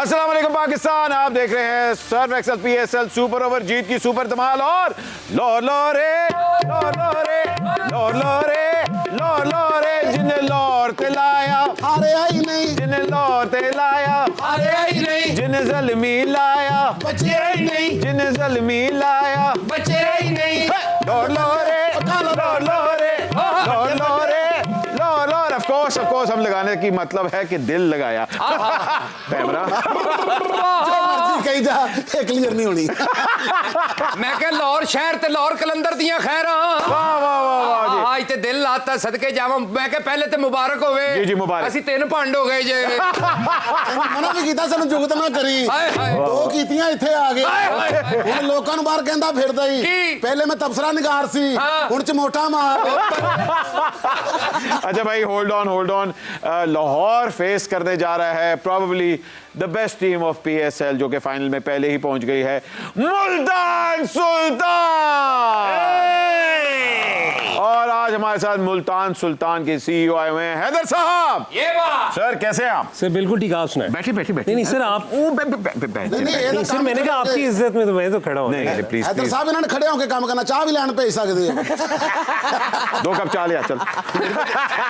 अस्सलाम वालेकुम पाकिस्तान, आप देख रहे हैं surf excel PSL super over, जीत की सुपर धमाल और लोर लोरे लोर लोरे लोर लोरे लोर लोरे जिन्हें लौर ते लाया हारे आई नहीं, जिन्हें लौर ते लाया हारे आई नहीं, जिन्हें ज़ल्मी लाया बचे आई नहीं, जिन्हें ज़ल्मी लाया बचे आई नहीं। लोर लोरे लोर लोरे लोर लोरे लोर लोर। ऑफ कोर्स हम लगाने की मतलब है कि दिल लगाया। कैमरा जो मर्जी कही जा, ये क्लियर नहीं होनी। मैं कह लाहौर शहर ते लाहौर कलंदर दियां खैरां। वाह वाह वाह वाह जी। आज ते दिल लाता सदके जावां। मैं कह पहले ते मुबारक होवे। जी जी मुबारक। ਅਸੀਂ ਤਿੰਨ ਭੰਡ ਹੋ ਗਏ ਜੇ। मना भी कीता सानू जुगत ना करी, हाय हाय। दो कीतियां इत्थे आ गए। हुण लोकां नूं बाहर कहंदा फिरदा ही, की? पहले मैं तबसरा निगार सी, हुण चमोटा मार। अच्छा भाई, होल्ड ऑन। लाहौर फेस करने जा रहा है probably the best team of PSL, जो कि फाइनल में पहले ही पहुंच गई है, मुल्तान सुल्तान। और आज हमारे साथ मुल्तान सुल्तान के CEO आए हुए हैं, हैदर साहब। ये बात सर कैसे हैं आप? सर बिल्कुल ठीक, आप सुनाए। बैठिए। नहीं सर आप नहीं, सर मैंने कहा आपकी इज्जत में तो मैं तो खड़ा हूँ। नहीं प्लीज हैदर साहब इन्होंने खड़े होकर काम करना, चाह भी लैंड भेज सकते हो। 2 कप चाह लिया चल।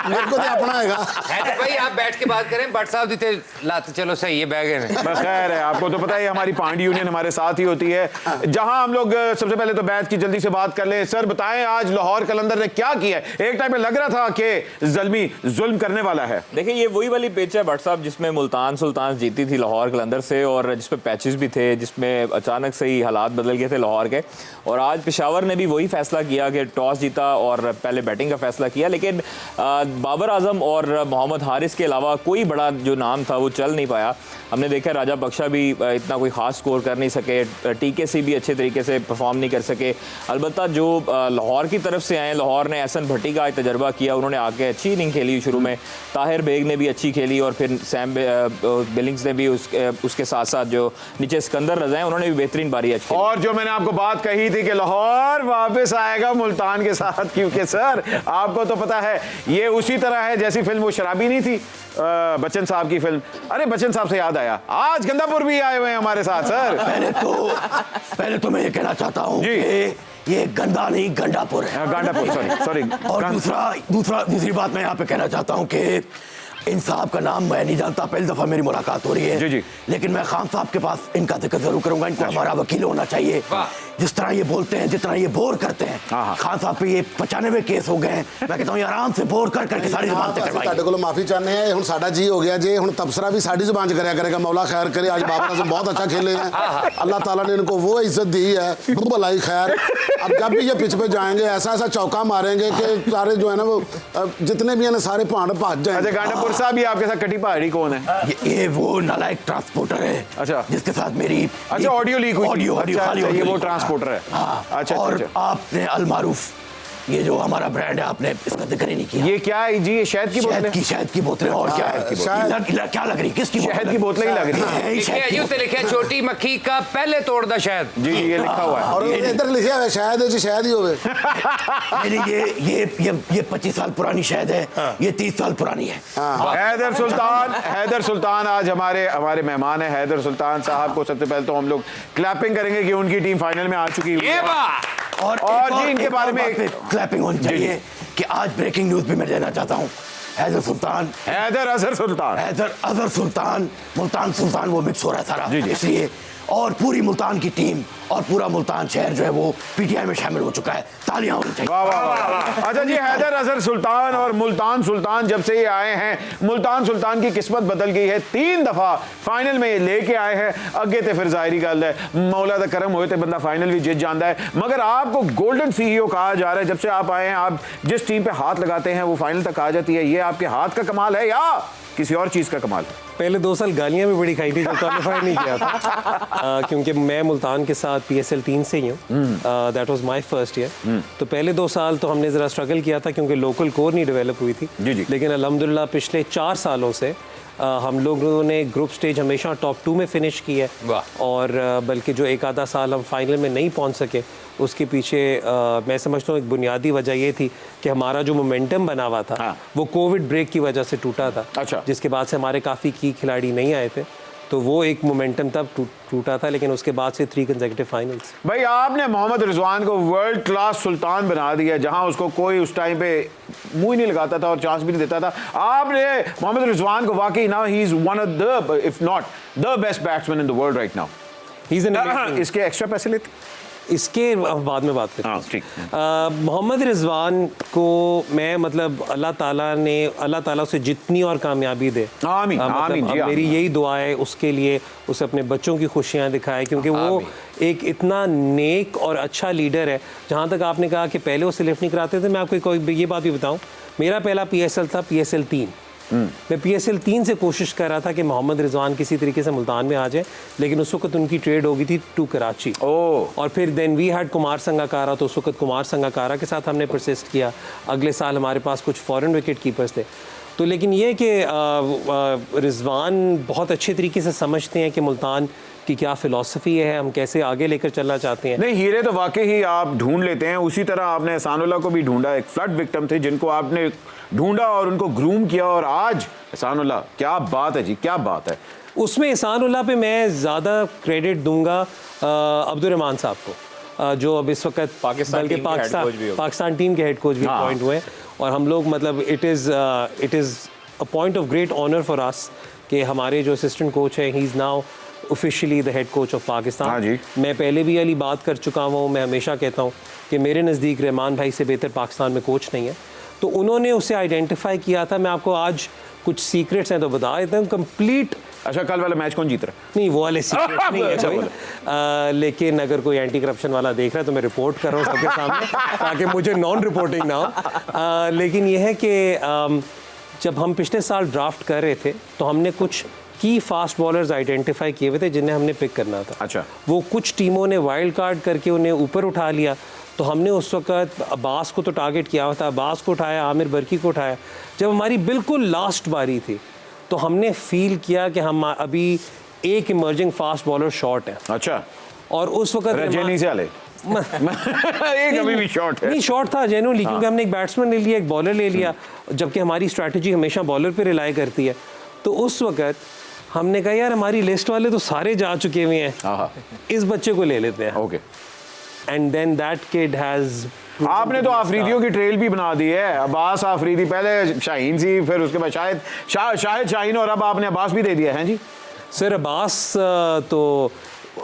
मेरे को तो अपना हैगा। है भाई, आप बैठ के बात करें। भट्ट साहब दी लात चलो सही है, बैग है। खैर है, आपको तो पता है हमारी पांडी यूनियन हमारे साथ ही होती है, जहां हम लोग सबसे पहले तो बैच की जल्दी से बात कर ले। सर बताएं, आज लाहौर कलंदर ने क्या किया है? एक टाइम में लग रहा था कि ज़ल्मी जुल्म करने वाला है। देखिए ये वही वाली पिच है भट्ट साहब जिसमें मुल्तान सुल्तान जीती थी लाहौर कलंदर से, और जिसमें पैचेस भी थे, जिसमें अचानक से ही हालात बदल गए थे लाहौर के। और आज पेशावर ने भी वही फैसला किया कि टॉस जीता और पहले बैटिंग का फैसला किया, लेकिन बाबर आजम और मोहम्मद हारिस के अलावा कोई बड़ा जो नाम था वो चल नहीं पाया। हमने देखा राजा बख्शा भी इतना कोई ख़ास स्कोर कर नहीं सके, TKC भी अच्छे तरीके से परफॉर्म नहीं कर सके। अलबत्ता जो लाहौर की तरफ से आए, लाहौर ने एहसन भट्टी का तजर्बा किया, उन्होंने आके अच्छी इनिंग खेली शुरू में। ताहिर बेग ने भी अच्छी खेली, और फिर सैम बिलिंग्स ने भी उसके साथ साथ जो नीचे सिकंदर रजा हैं उन्होंने भी बेहतरीन बारी अच्छी। और जो मैंने आपको बात कही थी कि लाहौर वापस आएगा मुल्तान के साथ, क्योंकि सर आपको तो पता है ये उसी तरह है जैसी फिल्म वो शराबी नहीं थी, बच्चन साहब की फिल्म। अरे बच्चन साहब से याद आया, आज गंदापुर भी आए हुए हैं हमारे साथ। सर पहले तो मैं ये कहना चाहता हूँ कि ये गंदा नहीं गंडापुर है। गांडापुर, सॉरी। और दूसरी बात मैं यहाँ पे कहना चाहता हूँ कि इन साहब का नाम मैं नहीं जानता, पहली दफा मेरी मुलाकात हो रही है। जी। लेकिन मैं खान साहब के पास इनका जिक्र जरूर करूंगा। इनको हमारा वकील होना चाहिए। जिस तरह ये बोलते हैं, जितना ये बोर करते हैं, खान साहब पे ये 95 केस हो गए हैं। मैं कहता हूँ आराम से बोर करके सारी जुबान तक करवाइए। ਤੁਹਾਡੇ ਕੋਲੋਂ ਮਾਫੀ ਚਾਹੁੰਦੇ हैं, ਹੁਣ ਸਾਡਾ जी हो गया जे, ਹੁਣ तबसरा भी साड़ी जुबान च करया करेगा। मौला खैर करे, आज बाबर आजम बहुत अच्छा खेले हैं, अल्लाह ताला ने इनको वो इज्जत दी है, भलाई खैर। अब जब भी ये पिच पे जाएंगे ऐसा चौका मारेंगे कि सारे जो है ना वो जितने भी हैं ना सारे भाड़ भाग जाएंगे। अच्छा गांडापुर साहब, ये आपके साथ कटी पहाड़ी कौन है? ये वो नालायक ट्रांसपोर्टर है। अच्छा। जिसके साथ मेरी ऑडियो लीक हुई। ऑडियो ये वो ट्रांसपोर्टर है। अच्छा। और आपने अलमारूफ, ये जो हमारा ब्रांड है, आपने इसका जिक्र ही नहीं किया। ये क्या है जी? ये शहद की बोतलें? शहद की बोतलें। और क्या है? क्या लग रही? किसकी? शहद की बोतलें ही लग रही है। लिखा छोटी मक्खी का पहले तोड़दा शहद। जी ये लिखा हुआ है। और इधर लिखा है शायद ही होवे। ये 25 साल पुरानी शहद है, ये 30 साल पुरानी है। हैदर सुल्तान आज हमारे मेहमान है। हैदर सुल्तान साहब को सबसे पहले तो हम लोग क्लैपिंग करेंगे कि उनकी टीम फाइनल में आ चुकी है। और जी इनके बारे में क्लैपिंग होनी चाहिए कि आज ब्रेकिंग न्यूज भी मैं देना चाहता हूँ। हैदर अजहर सुल्तान मुल्तान सुल्तान वो मिक्स हो रहा है सारा, इसलिए। और पूरी मुल्तान की टीम और पूरा मुल्तान शहर जो है वो PTI में शामिल हो चुका है। तालियां होनी चाहिए। वाह। अच्छा जी, हैदर अजहर सुल्तान और मुल्तान सुल्तान जब से ये आए हैं, मुल्तान सुल्तान की किस्मत बदल गई है। 3 दफा फाइनल में लेके आए हैं। अगे तो फिर जाहिर गल है, मौला दा करम होए तो बंदा फाइनल भी जीत जाता है। मगर आपको गोल्डन CEO कहा जा रहा है। जब से आप आए हैं, आप जिस टीम पे हाथ लगाते हैं वो फाइनल तक आ जाती है। ये आपके हाथ का कमाल है या किसी और चीज का कमाल? पहले 2 साल गालियां भी बड़ी खाई थी जब क्वालिफाई नहीं किया था। क्योंकि मैं मुल्तान के साथ PSL 3 से ही हूँ। That was my first year. तो पहले 2 साल तो हमने ज़रा स्ट्रगल किया था क्योंकि लोकल कोर नहीं डेवलप हुई थी। लेकिन अल्हम्दुलिल्लाह पिछले 4 सालों से हम लोगों ने ग्रुप स्टेज हमेशा टॉप 2 में फिनिश की है। और बल्कि जो एक आधा साल हम फाइनल में नहीं पहुंच सके, उसके पीछे मैं समझता हूँ एक बुनियादी वजह ये थी कि हमारा जो मोमेंटम बना हुआ था वो कोविड ब्रेक की वजह से टूटा था। अच्छा। जिसके बाद से हमारे काफ़ी की खिलाड़ी नहीं आए थे। तो वो एक मोमेंटम तब टूटा था, लेकिन उसके बाद से 3 कंसेक्यूटिव फाइनल्स। भाई आपने मोहम्मद रिजवान को वर्ल्ड क्लास सुल्तान बना दिया, जहां उसको कोई उस टाइम पे मुंह ही नहीं लगाता था और चांस भी नहीं देता था। आपने मोहम्मद रिजवान को वाकई now he is one of the if not the best batsman in the world right now. इसके एक्स्ट्रा पैसे लेते, इसके बाद में बात करते हाँ ठीक। मोहम्मद रिजवान को मैं मतलब अल्लाह ताला से जितनी और कामयाबी दे, आमीन, आमीन जी, मेरी आमीन। यही दुआ है उसके लिए, उसे अपने बच्चों की खुशियां दिखाए, क्योंकि वो एक इतना नेक और अच्छा लीडर है। जहाँ तक आपने कहा कि पहले वो सिलेक्ट नहीं कराते थे, मैं आपको ये बात भी बताऊँ, मेरा पहला PSL था PSL 3। मैं PSL 3 से कोशिश कर रहा था कि मोहम्मद रिजवान किसी तरीके से मुल्तान में आ जाए, लेकिन उस वक्त उनकी ट्रेड हो गई थी टू कराची। और फिर then we had Kumar Sangakkara, तो उस वक्त कुमार संगाकारा के साथ हमने परसिस्ट किया। अगले साल हमारे पास कुछ फॉरेन विकेट कीपर्स थे। तो लेकिन ये कि रिजवान बहुत अच्छे तरीके से समझते हैं कि मुल्तान की क्या फ़िलॉसफ़ी है, हम कैसे आगे लेकर चलना चाहते हैं। नहीं, हीरे तो वाकई ही आप ढूंढ लेते हैं। उसी तरह आपने एहसानुल्लाह को भी ढूंढा, एक फ्लड विक्टिम थे जिनको आपने ढूंढा और उनको ग्रूम किया, और आज एहसानुल्लाह, क्या बात है जी, क्या बात है। उसमें एहसानुल्लाह पे मैं ज़्यादा क्रेडिट दूंगा अब्दुर्रहमान साहब को, जो अब इस वक्त पाकिस्तान टीम के हेड कोच भी अपॉइंट हुए। और हम लोग मतलब it is a point of great honour for us कि हमारे जो असिस्टेंट कोच है, he is now officially the head coach of Pakistan. हाँ जी। मैं पहले भी वाली बात कर चुका हूँ, मैं हमेशा कहता हूँ कि मेरे नज़दीक रहमान भाई से बेहतर पाकिस्तान में कोच नहीं है। तो उन्होंने उसे आइडेंटिफाई किया था। मैं आपको आज कुछ सीक्रेट्स हैं तो बता देता हूँ कंप्लीट। अच्छा, कल वाला मैच कौन जीत रहा है? नहीं, वो वाले सीक्रेट नहीं है कोई। लेकिन अगर कोई एंटी करप्शन वाला देख रहा है तो मैं रिपोर्ट कर रहा हूँ सबके सामने, ताकि मुझे नॉन रिपोर्टिंग ना हो। लेकिन यह है कि जब हम पिछले साल ड्राफ्ट कर रहे थे तो हमने कुछ की फास्ट बॉलर्स आइडेंटिफाई किए हुए थे जिन्हें हमने पिक करना था। अच्छा। वो कुछ टीमों ने वाइल्ड कार्ड करके उन्हें ऊपर उठा लिया, तो हमने उस वक्त अब्बास को तो टारगेट किया हुआ था, अब्बास को उठाया, आमिर बरकी को उठाया। जब हमारी बिल्कुल लास्ट बारी थी तो हमने फील किया कि हम अभी एक इमर्जिंग फास्ट बॉलर शॉर्ट है। अच्छा। और उस वक्त रजनी से आले एक अभी भी शॉर्ट है। नहीं, शॉर्ट था जेन्युइनली, क्योंकि हमने एक बैट्समैन ले लिया, एक बॉलर ले लिया, जबकि हमारी स्ट्रैटेजी हमेशा बॉलर पे रिलाई करती है। तो उस वक्त हमने कहा यार हमारी लिस्ट वाले तो सारे जा चुके हुए हैं, इस बच्चे को ले लेते हैं। Okay. And then that kid has, आपने तो आफरीदियों की ट्रेल भी बना दी है। अब्बास आफरीदी, पहले शाहीन सी, फिर उसके बाद शाहिद शाहीन, और अब आपने अब्बास भी दे दिया है जी। सर अब्बास तो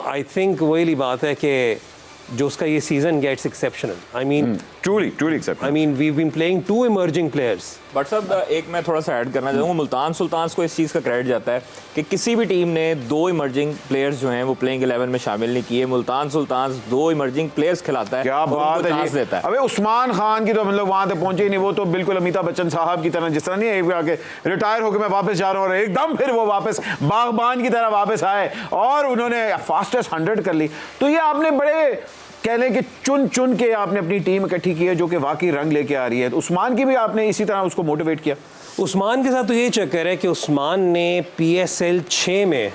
आई थिंक वही बात है कि जो उसका ये season gets exceptional. I mean truly exceptional. I mean we have been playing 2 emerging players. But साहब एक मैं थोड़ा सा ऐड करना चाहूँगा, मुल्तान सुल्तान्स को इस चीज़ का क्रेडिट जाता है कि किसी भी टीम ने 2 इमर्जिंग प्लेयर्स जो हैं वो प्लेइंग 11 में शामिल नहीं किए। मुल्तान सुल्तान्स 2 इमर्जिंग प्लेयर्स खिलाता है, क्या बात है जी। देता है। अबे उस्मान खान की तो मतलब वहां तक पहुंचे ही नहीं, वो तो बिल्कुल अमिताभ बच्चन साहब की तरह, जिस तरह नहीं एक आके रिटायर होकर मैं वापस जा रहा हूँ, और एकदम फिर वो वापस बागबान की तरह वापस आए और उन्होंने फास्टेस्ट 100 कर ली। तो ये आपने बड़े कह लें कि चुन के आपने अपनी टीम इकट्ठी की है जो कि वाकई रंग लेके आ रही है। तो उस्मान की भी आपने इसी तरह उसको मोटिवेट किया? उस्मान के साथ तो ये चक्कर है कि उस्मान ने PSL 6 में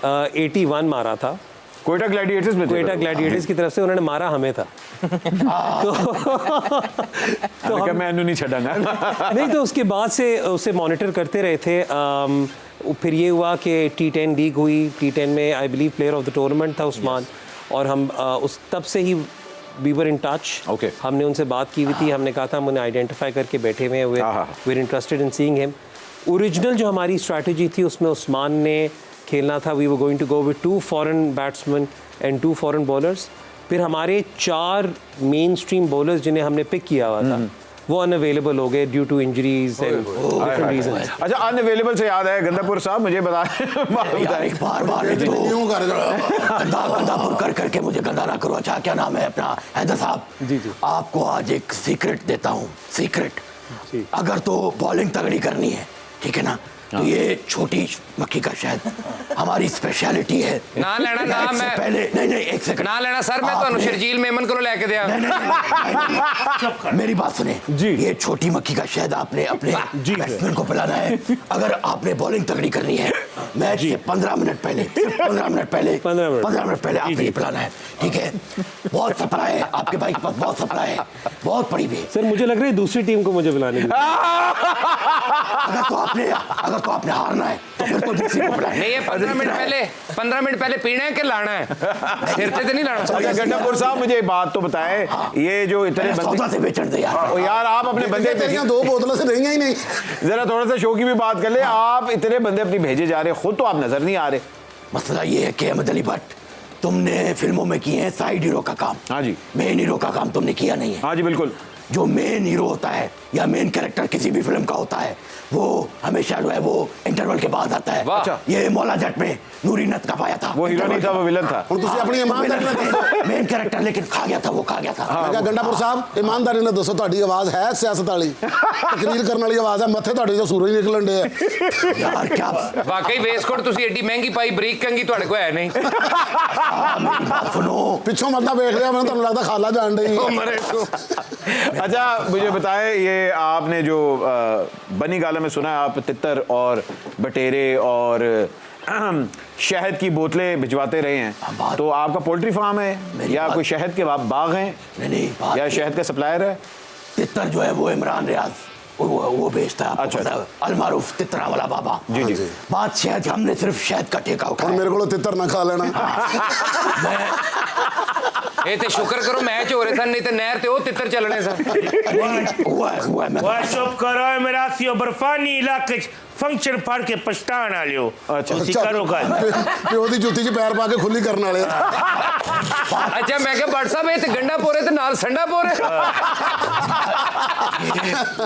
81 मारा था। कोयटा ग्लैडिएटर्स में, कोयटा ग्लैडिएटर्स की तरफ से उन्होंने मारा हमें था। तो हम मैं नहीं छड़ांगा। नहीं, तो उसके बाद से उसे मॉनिटर करते रहे थे। फिर ये हुआ कि T10 लीग हुई, T10 में I believe player of the tournament था उस्मान। और हम उस तब से ही we were in touch. Okay. हमने उनसे बात की हुई थी, हमने कहा था हम उन्हें आइडेंटिफाई करके बैठे हुए हैं, we are interested in seeing him. Original जो हमारी स्ट्रैटेजी थी उसमें उस्मान ने खेलना था, we were going to go with 2 foreign batsman and 2 foreign bowlers. फिर हमारे 4 मेन स्ट्रीम बॉलर्स जिन्हें हमने पिक किया हुआ था वो अनअवेलेबल हो गए due to injuries and different reasons. अच्छा, अनअवेलेबल से याद है, गंदापुर साहब मुझे बार गंदापुर कर करके मुझे गंदा ना करो। अच्छा, क्या नाम है अपना? हैदर साहब जी जी, आपको आज एक सीक्रेट देता हूँ। सीक्रेट, अगर तो बॉलिंग तगड़ी करनी है, ठीक है ना, तो ये छोटी मक्खी का शहद हमारी स्पेशलिटी है। ना लेना ना, मैं पहले नहीं एक सेकंड ना लेना सर, मैं तो शर्जील मेमन को लेके दिया। नहीं, मेरी बात सुने जी। ये छोटी मक्खी का शहद आपने अपने बैट्समैन को पिलाना है। अगर आपने बॉलिंग तगड़ी करनी है, मैच से 15 मिनट पहले 15 मिनट पहले आपने ये पिलाना है, ठीक है? बहुत सप्लाई है आपके भाई के पास, बहुत सप्लाई है, बहुत पड़ी हुई। सर मुझे लग रहा है दूसरी टीम को मुझे बुलाने की। अगर को आपने हारना है तो फिर तो दूसरी को बुलाएं। नहीं ये 15 मिनट पहले पीना है कि लाना है, सिर पे तो नहीं लाना। अच्छा गंडापुर साहब मुझे एक बात तो बताएं, ये जो इतने सौदा से बेचन दे यार। यार आप अपने बंदे तेरियां 2 बोतलों से रही ही नहीं। जरा थोड़ा सा शो की भी बात कर ले। आप इतने बंदे अपनी भेजे जा रहे, खुद तो आप नजर नहीं आ रहे। मसला ये है कि अहमद अली भट्ट, तुमने फिल्मों में किए हैं साइड हीरो का काम, हाँ जी। मेन हीरो का काम तुमने किया नहीं है। हाँ जी बिल्कुल। जो मेन हीरो होता है या मेन कैरेक्टर किसी भी फिल्म का होता है वो हमेशा जो है वो इंटरवल के बाद आता है। अच्छा। ये मौला जट में नूरी नत का पाया था, वो हीरो नहीं था, वो विलन था। ਹੁਣ ਤੁਸੀਂ ਆਪਣੀ ਇਮਾਨਦਾਰੀ ਨਾਲ ਦੱਸੋ। मेन कैरेक्टर लेकिन खा गया था, वो खा गया था। ਮੈਂ ਕਿਹਾ ਗੰਡਾਪੁਰ ਸਾਹਿਬ ਇਮਾਨਦਾਰੀ ਨਾਲ ਦੱਸੋ, ਤੁਹਾਡੀ ਆਵਾਜ਼ ਹੈ ਸਿਆਸਤ ਵਾਲੀ, ਤਕਰੀਰ ਕਰਨ ਵਾਲੀ ਆਵਾਜ਼ ਹੈ, ਮੱਥੇ ਤੁਹਾਡੇ ਤੋਂ ਸੂਰਜ ਨਿਕਲਣ ਦੇ यार क्या वाकई वेस्टकोट ਤੁਸੀਂ ਏਡੀ ਮਹਿੰਗੀ ਪਾਈ, ਬਰੀਕ ਕੰਗੀ ਤੁਹਾਡੇ ਕੋਲ ਹੈ ਨਹੀਂ। मेरी बात सुनो, ਪਿੱਛੋਂ ਬੰਦਾ ਵੇਖ ਰਿਹਾ, ਮੈਨੂੰ ਤੁਹਾਨੂੰ ਲੱਗਦਾ ਖਾਲਾ ਜਾਣ ਡਈ। अच्छा मुझे बताएं, ये आपने जो बनी गाला में सुना है आप तितर और बटेरे और शहद की बोतलें भिजवाते रहे हैं, तो आपका पोल्ट्री फार्म है या कोई शहद के बाग हैं नहीं बात या शहद का सप्लायर है? तितर जो है वो इमरान रियाज वो बेचता है, आपको अच्छा। पता है, अलमारूफ तितरा वाला बाबा। जी जी। बात शहद, हमने सिर्फ शहद का ठेका ਹੁਣ उठाया। ਮੇਰੇ ਕੋਲੋਂ ਤਿੱਤਰ ਨਾ ਖਾ ਲੈਣਾ। ਇਹ ਤੇ ਸ਼ੁਕਰ ਕਰੋ ਮੈਚ ਹੋ ਰਹੇ ਸਨ, ਨਹੀਂ ਤੇ ਨਹਿਰ ਤੇ ਉਹ ਤਿੱਤਰ ਚੱਲਣੇ ਸਨ। हुआ है मैं वह चुप करो मेरासियो बर्फानी इलाके फंक्शन फाड़ के पछतान आ लियो। अच्छा। ਤੁਸੀਂ ਕਰੋ ਗੱਲ। ਪਿਓ ਦੀ ਜੁੱਤੀ 'ਚ ਪੈਰ ਪਾ ਕੇ ਖੁੱਲੀ ਕਰਨ ਵਾਲੇ। ਅੱਛਾ ਮੈਂ ਕਿਹਾ ਭੱਟ ਸਾਹਿਬ ਇਹ ਤੇ ਗੰਡਾ ਪੋਰੇ ਤੇ ਨਾਲ ਸੰਡਾ ਪੋਰੇ।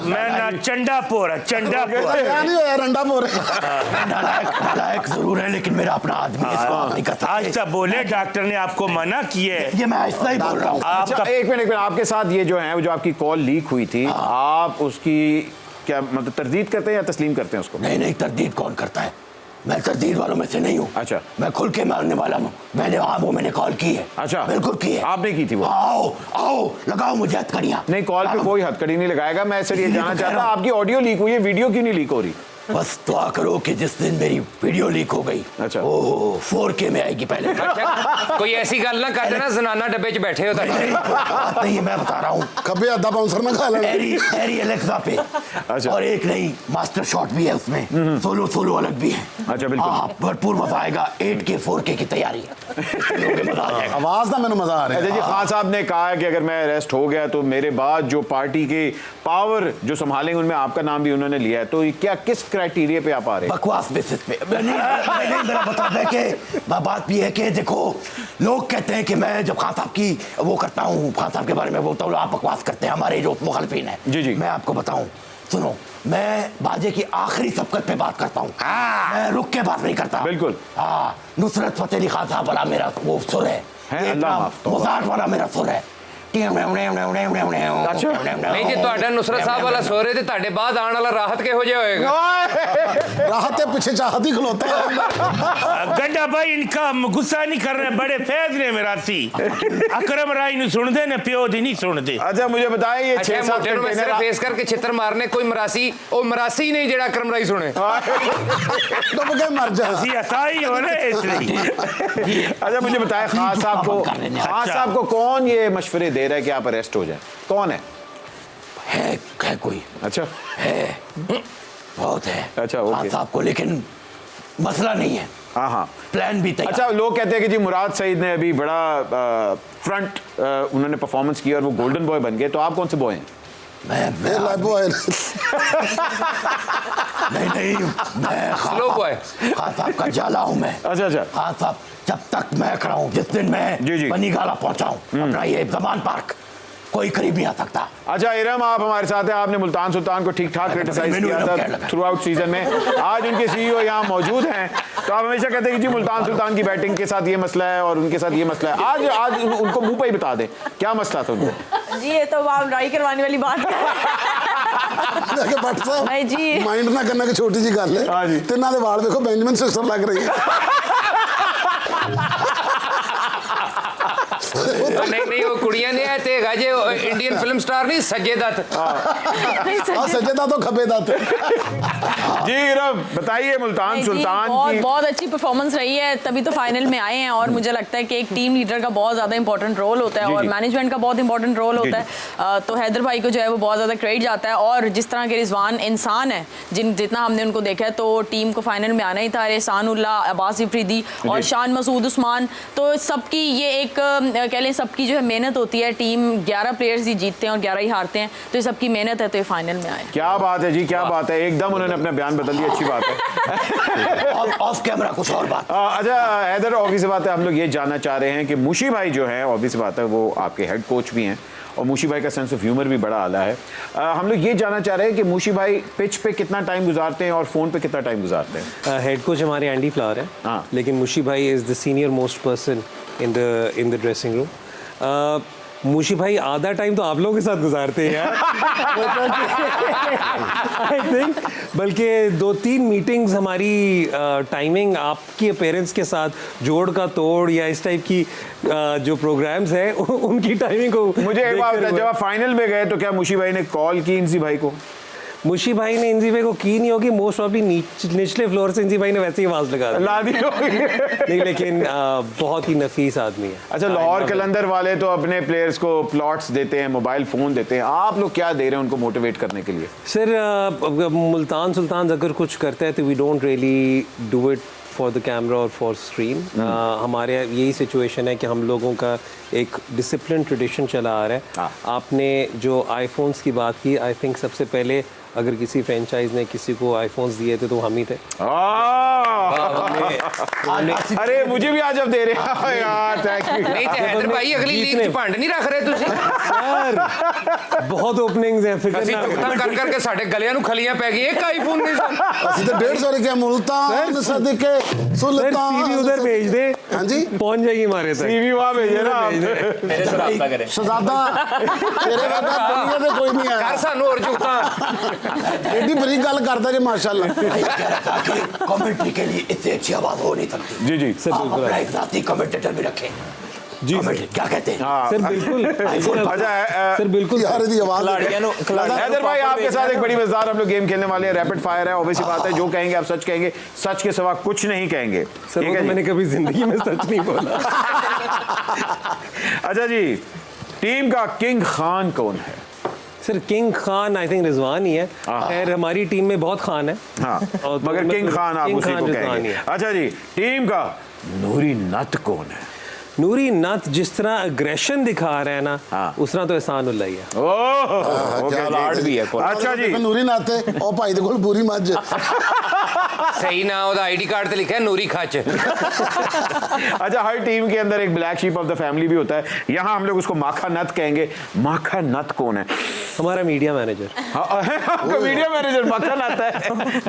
मैं ना चंडा पोरा चंडा पोरा। ਇਹ ਨਹੀਂ ਹੋਇਆ ਰੰਡਾ ਮੋਰੇ। नालायक जरूर है लेकिन मेरा अपना आदमी है, इसको आप नहीं कर आज सकते। तक बोले डॉक्टर ने आपको मना किया है। ये मैं ऐसा ही बोल रहा हूँ। अच्छा एक मिनट आपके साथ ये जो है जो आपकी कॉल लीक हुई थी, आप उसकी क्या मतलब तरदीद करते हैं या तस्लीम करते हैं उसको? नहीं नहीं, तरदीद कौन करता है, मैं तरदीद वालों में से नहीं हूँ। अच्छा। मैं खुल के मारने वाला हूँ। मैंने वो मैंने कॉल की है। अच्छा। बिल्कुल की है। आपने की थी वो? आओ आओ लगाओ मुझे हथकड़ियाँ। नहीं कॉल पे कोई हथकड़ी नहीं लगाएगा। मैं सिर्फ ये जानना चाहता आपकी ऑडियो लीक हुई है, वीडियो क्यों नहीं लीक हो रही? बस दुआ करो कि जिस दिन मेरी वीडियो लीक हो गई, अच्छा। ओहो 4K में आएगी पहले। अच्छा कोई ऐसी गल ना कर देना जनाना डब्बे च बैठे हो नहीं, तो। नहीं, बात नहीं है, मैं बता रहा हूँ। ਖੱਬੇ ਅੱਧਾ ਬਾਉਂਸਰ ਨਾ ਖਾ ਲੈਣਾ। एरी एलेक्सा पे। अच्छा। और एक नहीं मास्टर शॉट भी है उसमें, सोलो अलग भी है। अच्छा, बिल्कुल। हाँ, भरपूर मजा आएगा। 8K 4K की तैयारी है। मजा आ जाएगा। ਆਵਾਜ਼ ਦਾ ਮੈਨੂੰ ਮਜ਼ਾ ਆ अच्छा ਰਿਹਾ। जी, खान साहब ने कहा है कि अगर मैं अरेस्ट हो गया तो मेरे बाद जो पार्टी के पावर जो संभालेंगे उनमें आपका नाम भी उन्होंने लिया है, तो क्या किस क्राइटेरिया पे आप आ रहे हैं? बकवास बेसिस पे नहीं, मेरा मतलब है कि बात भी है कि देखो लोग कहते हैं कि मैं जब खान साहब की वो करता हूँ, खान साहब के बारे में बोलता हूँ, आप बकवास करते हैं, हमारे जो मुखालफिन है। जी, जी। मैं आपको बताऊँ, सुनो, मैं बाजे की आखिरी सबकत पे बात करता हूँ, मैं रुक के बात नहीं करता। बिल्कुल। हाँ, नुसरत फतेह अली खान साहब वाला मेरा वो सुर है, अल्लाह माफ तो। मुजाट वाला मेरा सुर है। अच्छा। ਨਹੀਂ ਜੇ ਤੁਹਾਡਾ ਨੁਸਰਤ ਸਾਹਿਬ ਵਾਲਾ ਸੋਰੇ ਤੇ ਤੁਹਾਡੇ ਬਾਅਦ ਆਉਣ ਵਾਲਾ ਰਾਹਤ ਕਿਹੋ ਜਿਹਾ ਹੋਏਗਾ? ਰਾਹਤ ਦੇ ਪਿੱਛੇ ਚਾਹਤ ਹੀ ਖਲੋਤਾ ਹੈ। गड्ढा भाई इनका गुस्सा नहीं कर रहे, बड़े फैज ने मेरासी। अकरम राय नु सुन दे ने प्यो दी नहीं सुन दे। अच्छा मुझे बताएं ये अच्छा 6-7 मोटे ਨੂੰ ਮੈਂ ਸਿਰਫ ਫੇਸ ਕਰਕੇ ਛਿੱਤਰ ਮਾਰਨੇ, ਕੋਈ ਮਰਾਸੀ ਉਹ ਮਰਾਸੀ ਨਹੀਂ ਜਿਹੜਾ ਕਰਮਰਾਈ ਸੁਣੇ। ਡੁੱਬ ਕੇ ਮਰ ਜਾ। सी असाई हो ना इसलिए। अच्छा मुझे बताएं खान साहब को कौन ये मशवरे दे रहा है कि आप अरेस्ट हो जाए? कौन है कोई अच्छा है, बहुत है। अच्छा, ओके। खान साहब को, लेकिन मसला नहीं है, हाँ हाँ प्लान भी तैयार। अच्छा लोग कहते हैं कि जी मुराद सईद ने अभी बड़ा फ्रंट उन्होंने परफॉर्मेंस किया और वो गोल्डन बॉय बन गए, तो आप कौन से बॉय हैं? ਇਹ ਲਾਈਬੋ ਹੈ। नहीं मैं Slow boy। खान साहब का जाला हूँ मैं। अच्छा अच्छा खान साहब जब तक मैं खड़ा हूँ, जिस दिन मैं जी, जी। बनी गाला पहुंचा हूँ अपना ये जमान पार्क, कोई करीब नहीं आ सकता। अच्छा इरम आप हमारे साथ हैं, आपने मुल्तान सुल्तान को ठीक ठाक क्रिटिसाइज मैंने किया इरम था कहने लगा। थ्रू आउट सीजन में। आज उनके सीईओ यहाँ मौजूद हैं, तो आप हमेशा कहते हैं कि जी मुल्तान सुल्तान की बैटिंग के साथ ये मसला है और उनके साथ ये मसला है। आज उनको मुंह पे ही बता दें क्या मसला था उनको। जी ये तो आप लड़ाई करवाने वाली बात कर ਮੈਂ ਕਿਹਾ ਭੱਟ ਸਾਹਿਬ नहीं जी ਮਾਈਂਡ ਨਾ ਕਰਨਾ ਕਿ ਛੋਟੀ ਜੀ ਗੱਲ ਹੈ। ਹਾਂ ਜੀ। ਤੇ ਇਹਨਾਂ ਦੇ ਵਾਲ ਵੇਖੋ ਬੈਂਜਮਨ ਸਿਸਟਰ ਲੱਗ ਰਹੀ ਹੈ। ਨਹੀਂ ਉਹ ਕੁੜੀਆਂ ਨੇ ਤੇ ਹੈਗਾ ਜੇ ਇੰਡੀਅਨ ਫਿਲਮ ਸਟਾਰ ਨਹੀਂ ਸੱਜੇ ਦੱਤ। ਆ ਸੱਜੇ ਦਾ ਤੋਂ ਖੱਬੇ ਦਾ। जी रब बताइए मुल्तान नहीं जी, सुल्तान बहुत की बहुत अच्छी परफॉर्मेंस रही है, तभी तो फाइनल में आए हैं। और मुझे लगता है कि एक टीम लीडर का बहुत ज़्यादा इंपॉर्टेंट रोल होता है जी, और जी। मैनेजमेंट का बहुत इंपॉर्टेंट रोल जी, होता है। तो हैदर भाई को जो है वो बहुत ज़्यादा क्रेडिट जाता है। और जिस तरह के रिजवान इंसान है, जितना हमने उनको देखा है, तो टीम को फाइनल में आना ही था। एहसानुल्लाह, अब्बास अफरीदी और शान मसूद उस्मान, तो सबकी ये एक कह लें सबकी जो है मेहनत होती है। टीम 11 प्लेयर्स ही जीतते हैं और 11 ही हारते हैं, तो ये सबकी मेहनत है, तो ये फाइनल में आए। क्या बात है जी, क्या बात है, एकदम उन्होंने अपना बयान बदल दिया, अच्छी बात है। ऑफ कैमरा कुछ और बात। अच्छा हैदर, ऑब्वियस बात है, हम लोग ये जानना चाह रहे हैं कि मुशी भाई जो है, ऑब्वियस बात है वो आपके हेड कोच भी हैं और मुशी भाई का सेंस ऑफ ह्यूमर भी बड़ा आला है। हम लोग ये जानना चाह रहे हैं कि मुशी भाई पिच पे कितना टाइम गुजारते हैं और फोन पे कितना टाइम गुजारते हैं? हेड कोच हमारे एंडी फ्लावर है, हाँ। लेकिन मुशी भाई is the senior most person in the dressing room. Mushi भाई आधा टाइम तो आप लोगों के साथ गुजारते हैं यार। आई थिंक बल्कि 2-3 मीटिंग्स हमारी टाइमिंग आपकी अपेरेंस के साथ जोड़ का तोड़ या इस टाइप की जो प्रोग्राम्स हैं उनकी टाइमिंग को मुझे एक बात देखकर बताइए, जब आप फाइनल में गए तो क्या मुशी भाई ने कॉल की इंजी भाई को? मुशी भाई ने इंजी भाई को की नहीं होगी, मोस्ट ऑफली निचले फ्लोर से इंजी भाई ने वैसे ही आवाज लगा दी। ला दी होगी। नहीं, लेकिन बहुत ही नफीस आदमी है। अच्छा, लाहौर कलंदर वाले तो अपने प्लेयर्स को प्लॉट्स देते हैं, मोबाइल फोन देते हैं, आप लोग क्या दे रहे हैं उनको मोटिवेट करने के लिए? सर मुल्तान सुल्तान अगर कुछ करते हैं तो we don't really do it for the camera और फॉर स्क्रीन। हमारे यही सिचुएशन है कि हम लोगों का एक डिसिप्लिन ट्रेडिशन चला आ रहा है। आपने जो आईफोन्स की बात की, आई थिंक सबसे पहले अगर किसी फ्रेंचाइज ने किसी को आईफोन्स दिए थे तो हम ही थे। अरे मुझे भी आज अब दे रहे हैं यार, थैंक यू। नहीं तो हैदर भाई अगली लीग च भंड नहीं रख रहे ਤੁਸੀਂ सर बहुत ओपनिंग्स हैं, फिक्र ਅਸੀਂ ना ਭੁਗਤਾਨ करें। ਕਰ ਕਰਕੇ ਸਾਡੇ ਗਲਿਆਂ ਨੂੰ ਖਲੀਆਂ ਪੈ ਗਈਆਂ, ਇੱਕ ਆਈਫੋਨ ਨਹੀਂ ਸਨ। ਅਸੀਂ ਤਾਂ 150 ਰੁਪਏ मुल्तान सदके सर सुल्तान सीवी उधर भेज दे, हाँ जी पहुंच जाएगी हमारे तक। सीवी वहां भेजे ना आप। मेरे से रब्ता करें। शहजादा तेरे वर्गा दुनिया में कोई नहीं ਕਰ आया ਸਾਨੂੰ ਹੋਰ ਝੁਕਤਾ। एडी बड़ी गल करता जी माशाल्लाह। कमेंट्री के लिए इससे अच्छी आवाज हो नहीं सकती। जी जी सर आप बिल्कुल अपना एक जाती कमेंटेटर भी रखें। जी कमेंट्री क्या कहते हैं? हाँ। सर बिल्कुल अच्छा सर बिल्कुल यार दी आवाज खिलाड़ियों नु- खिलाड़ियों हैदर भाई, proper आपके साथ देखना एक बड़ी मजेदार हम लोग गेम खेलने वाले हैं, रैपिड फायर है। ऑब्वियस बात है, जो कहेंगे आप सच कहेंगे, सच के सिवा कुछ नहीं कहेंगे। सर ठीक वो है तो जी? मैंने कभी जिंदगी में सच नहीं बोला। अच्छा जी, टीम का किंग खान कौन है? Sir king Khan I think Rizwan ही है। खैर हमारी टीम में बहुत खान है। हाँ, और तो मगर मैं किंग तो खान आप किंग उसी खान को रिजवान कहेंगे। ही है। अच्छा जी, टीम का नूरी नत कौन है? नूरी नत जिस तरह अग्रेशन दिखा रहा है ना, हाँ। उस तरह तो एहसानुल्लाह ही है। ओह ओके, लाड भी है कोई। अच्छा जी, नूरी नाते ओ भाई दे कोल पूरी मज सही ना ਉਹਦਾ आईडी कार्ड ਤੇ लिखा है नूरी खच। अच्छा, हर टीम के अंदर एक black sheep of the family भी होता है। यहाँ हम लोग उसको माखा नत कहेंगे। माखा नत कौन है? हमारा मीडिया मैनेजर आपका मीडिया मैनेजर माखा नत है,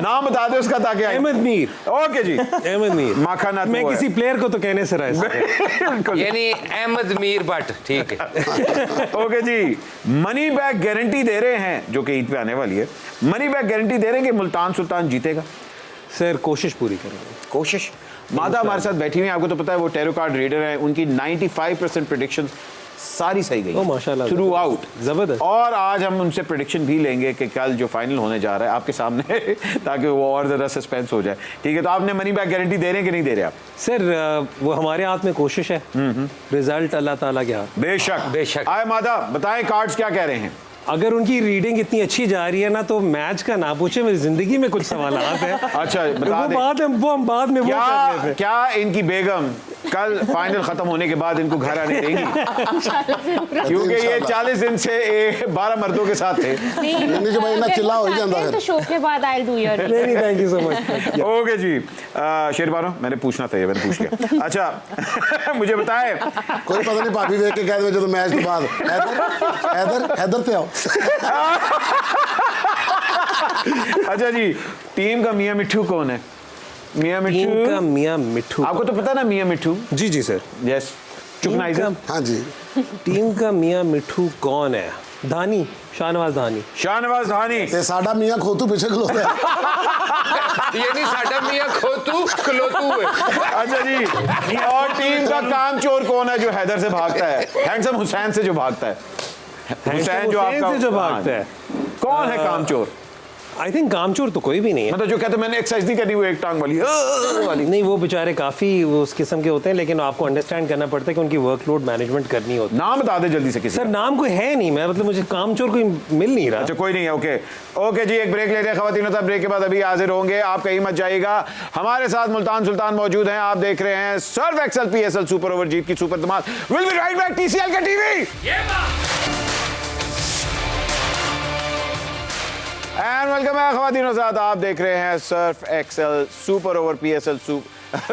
नाम बता दे उसका ताकि अहमद मीर। ओके जी, अहमद मीर माखा नत मैं वो है। किसी प्लेयर को तो कहने से रहा है। बिल्कुल। यानी अहमद मीर भट्ट, ठीक है। ओके जी, मनी बैक गारंटी दे रहे हैं, जो कि ईद पे आने वाली है। मनी बैक गारंटी दे रहे हैं कि मुल्तान सुल्तान जीतेगा। सर कोशिश पूरी करेंगे। कोशिश। मादा हमारे साथ बैठी हुई है, आपको तो पता है वो टैरो कार्ड रीडर है, उनकी 95% प्रेडिक्शन सारी सही गई ओ माशाल्लाह, थ्रू आउट, जबरदस्त। और आज हम उनसे प्रेडिक्शन भी लेंगे कि कल जो फाइनल होने जा रहा है आपके सामने ताकि वो और ज़रा सस्पेंस हो जाए। ठीक है, तो आपने मनी बैक गारंटी दे रहे हैं कि नहीं दे रहे आप? सर वो हमारे हाथ में कोशिश है, रिजल्ट अल्लाह ताला के हाथ। बेशक बेशक। आए मादा, बताएं कार्ड्स क्या कह रहे हैं? अगर उनकी रीडिंग इतनी अच्छी जा रही है ना तो मैच का ना पूछे, मेरी जिंदगी में कुछ सवालात हैं। अच्छा बता वो दें, बात हम बाद में वो कर क्या लेते हैं। क्या इनकी बेगम कल फाइनल खत्म होने के बाद इनको घर आने देंगी? क्योंकि ये 40 दिन से 12 मर्दों के साथ थे। नहीं जो भाई ना चिल्ला हो ही जाता तो फिर। शो के बाद आई डू योर नहीं thank you so much. Okay जी, शेरबानो, मैंने पूछना था ये, मैंने पूछ लिया। अच्छा मुझे बताएं, कोई पता नहीं भाभी देख के कह दे जो मैच के बाद हैदर पे आओ। अच्छा जी, टीम का मियां मिट्ठू कौन है? मियां टीम का मिट्ठू, मियां मिट्ठू। आपको तो पता ना मियां मिट्ठू? जी जी सर। यस, चुकनाइजर। हाँ जी टीम का मियां मिट्ठू कौन है? धानी, शाहनवाज धानी। शाहनवाज धानी। ते साडा मियां खोतू पीछे खलोता है। यानी साडा मियां खोतू खलोतू है। अच्छा जी, और टीम का कामचोर कौन है जो हैदर से भागता है? हैंडसम हुसैन से जो भागता है। हुसैन जो आपका से जो भागता है। कौन है कामचोर? आई थिंक कामचोर तो कोई भी नहीं है। मतलब जो कहते हैं मैंने एक्सरसाइज नहीं करनी वो एक टांग वाली वाली। नहीं, वो बेचारे काफी उस किस्म के होते हैं, लेकिन आपको अंडरस्टैंड करना पड़ता है कि उनकी वर्कलोड मैनेजमेंट करनी होती है। नाम बता दे जल्दी से किसी सर नाम कोई है नहीं, मैं मतलब मुझे कामचोर कोई मिल नहीं रहा। अच्छा कोई नहीं है। ओके ओके जी, एक ब्रेक लेते हैं खवातीन साहब, ब्रेक के बाद अभी हाजिर होंगे। आप कहीं मत जाइएगा, हमारे साथ मुल्तान सुल्तान मौजूद हैं। आप देख रहे हैं surf excel PSL super over जीत की सुपर धमाल। Will be right back TCL का टीवी। एंड वेलकम है खवातीन साथ, आप देख रहे हैं surf excel super over PSL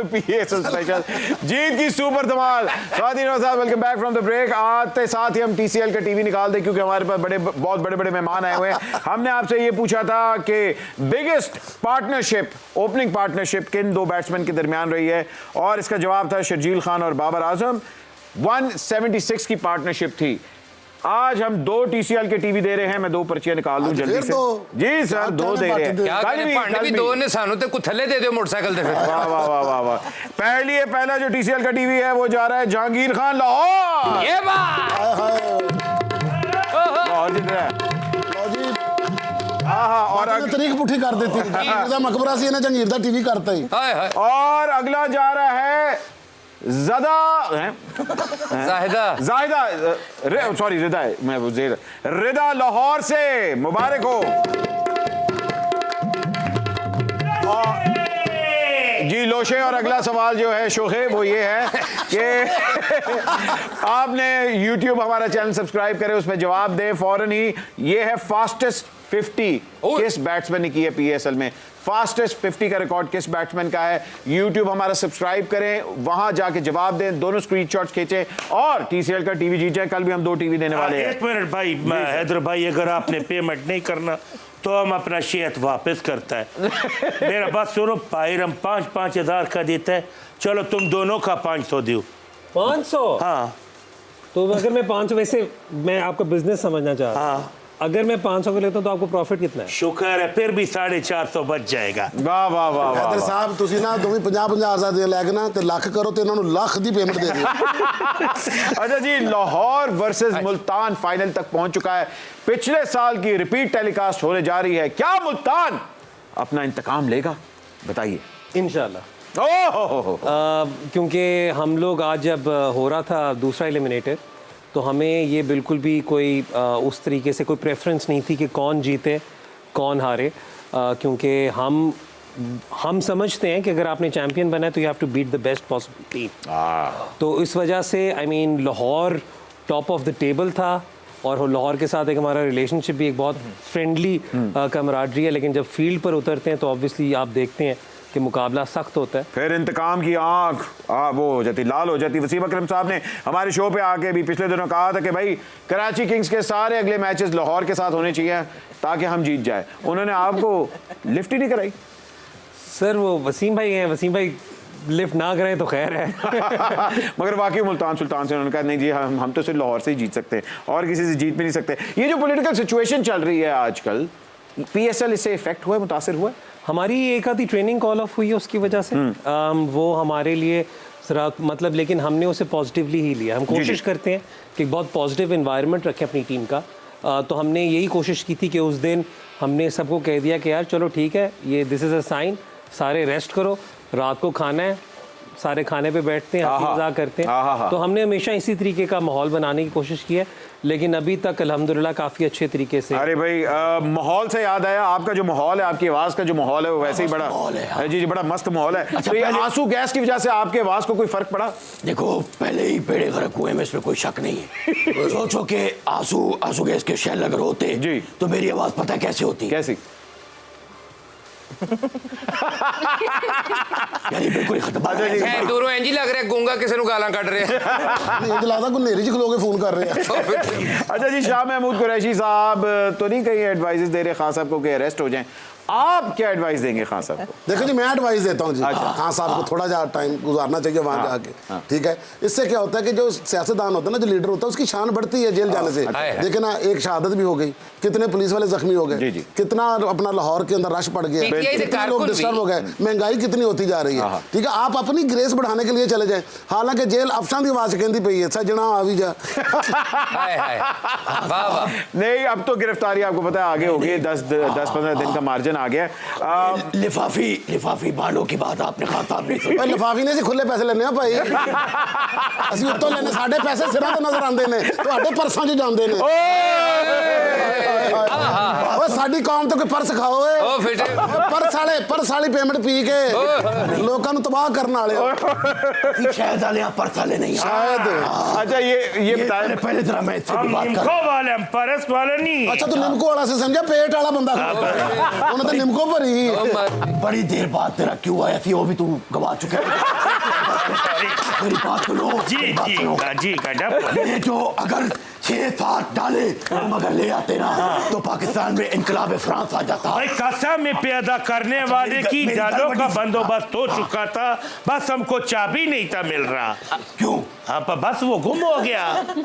PSL special जीत की सुपर धमाल। खवातीन साहब welcome back from the break. आते साथ ही हम टीसीएल का टीवी निकाल दें क्योंकि हमारे पास बहुत बड़े बड़े मेहमान आए हुए हैं। हमने आपसे ये पूछा था कि बिगेस्ट पार्टनरशिप, ओपनिंग पार्टनरशिप किन दो बैट्समैन के दरमियान रही है, और इसका जवाब था शर्जील खान और बाबर आजम। 176 की पार्टनरशिप थी। आज हम 2 टीसीएल के टीवी दे रहे हैं। मैं 2 पर्चियां निकाल लूं जल्दी से। जी सर 2 दे रहे हैं। क्या भांडे भी 2 ने सानू ते कुछ थल्ले दे दो मोटरसाइकिल ते फिर। वाह वाह वाह वाह वाह। पहला जो टीसीएल का टीवी है वो जा रहा है जहांगीर खान लाहौर। ये बात लाहौर जीत रहा है। ਲਓ ਜੀ हाँ और ਉਹਨੇ ਤਰੀਕ ਪੁੱਠੀ ਕਰ ਦਿੱਤੀ। ਇਹਦਾ ਮਕਬਰਾ ਸੀ ਇਹਨੇ ਜੰਗੀਰ ਦਾ ਟੀਵੀ करता ही। हाय हाय और अगला जा रहा है ज़दा जाहिदा सॉरी रिदा है, मैं वो रिदा लाहौर से मुबारक हो। जी लोशे। और अगला सवाल जो है शोहेब वो ये है कि आपने YouTube हमारा चैनल सब्सक्राइब करें, उसमें जवाब दें फौरन ही। ये है फास्टेस्ट 50 किस बैट्समैन ने की है पीएसएल में। फास्टेस्ट 50 का रिकॉर्ड किस बैट्समैन का है। YouTube हमारा सब्सक्राइब करें, वहां जाके जवाब दें, दोनों स्क्रीनशॉट्स खींचें और टीसीएल का टीवी जीत जाए। कल भी हम 2 टीवी देने वाले हैं। एक मिनट भाई, हैदर भाई अगर आपने पेमेंट नहीं करना तो हम अपना शेयर वापस करता है। मेरा बात सुनो, भाई हम 5-5 हज़ार का देता है, चलो तुम दोनों का 500 दो। 500? हाँ तो अगर मैं 500, वैसे मैं आपका बिजनेस समझना चाह रहा हूँ। हाँ अगर मैं 500 का लेता हूँ तो आपको प्रॉफिट कितना है? शुक्र है, फिर भी 450 बच जाएगा। वाह वाह वाह वाह हैदर साहब ਤੁਸੀਂ ਨਾ ਦੋਵੇਂ 50-50 ਹਜ਼ਾਰ ਦੇ ਲੈ ਕੇ ਨਾ ਤੇ ਲੱਖ ਕਰੋ ਤੇ ਇਹਨਾਂ ਨੂੰ ਲੱਖ ਦੀ ਪੇਮੈਂਟ ਦੇ ਦਿਓ। अच्छा जी, लाहौर वर्सेस मुल्तान फाइनल तक पहुंच चुका है। पिछले साल की रिपीट टेलीकास्ट होने जा रही है। क्या मुल्तान अपना इंतकाम लेगा? बताइए। इंशाल्लाह। ओह क्योंकि हम लोग आज जब हो रहा था दूसरा एलिमिनेटर, तो हमें ये बिल्कुल भी कोई उस तरीके से कोई प्रेफरेंस नहीं थी कि कौन जीते कौन हारे, क्योंकि हम समझते हैं कि अगर आपने चैम्पियन बना है तो you have to beat the best possible team. तो इस वजह से I mean Lahore top of the table था और लाहौर के साथ एक हमारा रिलेशनशिप भी एक बहुत फ्रेंडली कमराडरी है, लेकिन जब फील्ड पर उतरते हैं तो ऑब्वियसली आप देखते हैं कि मुकाबला सख्त होता है। फिर इंतकाम की आंख वो हो जाती, लाल हो जाती। वसीम अकरम साहब ने हमारे शो पे आके भी पिछले दिनों कहा था कि भाई कराची किंग्स के सारे अगले मैचेस लाहौर के साथ होने चाहिए ताकि हम जीत जाए। उन्होंने आपको लिफ्ट ही नहीं कराई। सर वो वसीम भाई हैं, वसीम भाई लिफ्ट ना करें तो खैर है। मगर वाकई मुल्तान सुल्तान से उन्होंने कहा नहीं जी हम तो सिर्फ लाहौर से ही जीत सकते हैं और किसी से जीत भी नहीं सकते। ये जो पॉलिटिकल सिचुएशन चल रही है आजकल, पीएसएल इससे इफेक्ट हुआ है, मुतासिर हुआ है? हमारी एक आधी ट्रेनिंग कॉल ऑफ हुई है उसकी वजह से। वो हमारे लिए जरा मतलब, लेकिन हमने उसे पॉजिटिवली ही लिया। हम कोशिश करते हैं कि बहुत पॉजिटिव एनवायरनमेंट रखें अपनी टीम का। तो हमने यही कोशिश की थी कि उस दिन हमने सबको कह दिया कि यार चलो ठीक है, ये दिस इज़ अ साइन, सारे रेस्ट करो, रात को खाना है, सारे खाने पे बैठते हैं, हंसी मजाक करते हैं। तो हमने हमेशा इसी तरीके का माहौल बनाने की कोशिश की है, लेकिन अभी तक अल्हम्दुलिल्लाह काफ़ी अच्छे तरीके से। अरे भाई माहौल से याद आया, आपका जो माहौल है, आपकी आवाज़ का जो माहौल है वो वैसे ही बड़ा जी जी बड़ा मस्त माहौल है। अच्छा, तो ये आंसू गैस की वजह से आपके आवाज़ को कोई फ़र्क पड़ा? देखो पहले ही पेड़े घर कुएं में, इसमें कोई शक नहीं है। सोचो कि आंसू गैस के शेल अगर होते जी तो मेरी आवाज़ पता है कैसे होती? कैसी? यानी बिल्कुल खतरनाक है। है दूरों इंज ही लग रहा है गूंगा किसी ਨੂੰ ਗਾਲਾਂ ਕੱਢ ਰਿਹਾ। ਇਹ ਲੱਗਦਾ ਕੋਈ ਨੇਰੀ ਚ ਖਲੋ ਕੇ ਫੋਨ ਕਰ ਰਹੇ ਆ। अच्छा जी, शाह महमूद कुरैशी साहब तो नहीं कहीं एडवाइजेस दे रहे खास साहब को कि अरेस्ट हो जाएं? आप क्या एडवाइस देंगे खान साहब को? देखो जी, मैं एडवाइस देता हूँ जी खान साहब को थोड़ा जा टाइम गुजारना चाहिए वहाँ जाके, ठीक है। इससे क्या होता है कि जो सियासतदान होता है ना, जो लीडर होता है, उसकी शान बढ़ती है जेल जाने से। देखे ना, एक शहादत भी हो गई, कितने पुलिस वाले जख्मी हो गए, कितना अपना लाहौर के अंदर रश पड़ गया, कितने लोग डिस्टर्ब हो गए, महंगाई कितनी होती जा रही है, ठीक है। आप अपनी ग्रेस बढ़ाने के लिए चले जाए, हालांकि जेल अफसर की आवाज कहती पई है सजना आ भी जा। नहीं, अब तो गिरफ्तारी आपको पता है आगे होगी, 10-15 दिन का मार्जिन आ गया। लिफाफी बालों की बात आपने कहा था, लिफाफी ने जी खुले पैसे लेने भाई, ਅਸੀਂ ਉੱਤੋਂ ਲੈਣੇ, ਸਾਡੇ ਪੈਸੇ ਸਿਰਾਂ ਤੇ ਨਜ਼ਰ ਆਉਂਦੇ ਨੇ, ਤੁਹਾਡੇ ਪਰਸਾਂ 'ਚ ਜਾਂਦੇ ਨੇ। ਓਏ ਸਾਡੀ ਕੌਮ ਤੋਂ ਕੋਈ ਪਰਸ ਖਾਓ ਓਏ, ਪਰਸ ਵਾਲੀ ਪੇਮੈਂਟ ਪੀ ਕੇ ਲੋਕਾਂ ਨੂੰ ਤਬਾਹ ਕਰਨ ਵਾਲੇ ਹੋ। शायद वाले यहाँ पर्स वाले नहीं, शायद। अच्छा ये बताएं, पहले जरा मैं इससे भी बात निमको वाले हम परस वाले नहीं। अच्छा तू निमको वाला से समझा, पेट वाला बंदा उन्हें तो निमको भरी। बड़ी देर बाद तेरा क्यों आया थी, वो भी तू गवा चुका है। मेरी बात सुनो जी ये जो अगर 6-7 डाले तुम अगर ले आते ना तो पाकिस्तान में इनकलाब फ्रांस आ जाता। भाई कसम पैदा करने वाले की डालों का बंदोबस्त हो चुका था, बस हमको चाबी नहीं था मिल रहा। क्यों? हाँ, बस वो गुम हो गया।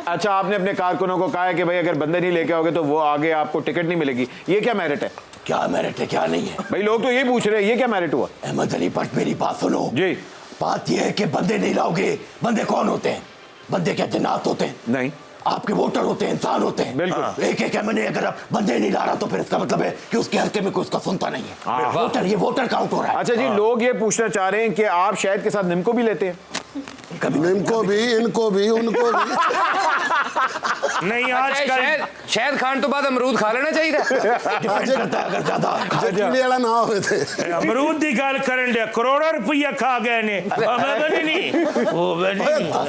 अच्छा, आपने अपने कारकुनों को कहा है कि भाई अगर बंदे नहीं लेके आओगे तो वो आगे आपको टिकट नहीं मिलेगी, ये क्या मेरिट है? क्या मेरिट है क्या नहीं है भाई, लोग तो ये पूछ रहे हैं, ये क्या मेरिट हुआ? अहमद अली भट्ट, मेरी बात सुनो जी। बात यह है कि बंदे नहीं लाओगे, बंदे कौन होते हैं? बंदे क्या जन्नात होते हैं? नहीं, आपके वोटर होते हैं, इंसान होते हैं। बिल्कुल। एक मैंने अगर आप बंदे नहीं ला रहा तो फिर इसका मतलब है कि उसके हल्के में कोई उसका सुनता नहीं है। वोटर, ये वोटर काउंट हो रहा है। अच्छा जी, लोग ये पूछना चाह रहे हैं कि आप शहद के साथ निम्को भी लेते हैं? इनको भी, इनको भी, उनको भी नहीं। आजकल शहद खान तो बाद अमरूद खा लेना चाहिए। डिपेंड करता है अगर ज्यादा कीड़े वाला ना हुए थे। अमरूद की गल करन दे, करोड़ों रुपया खा गए ने।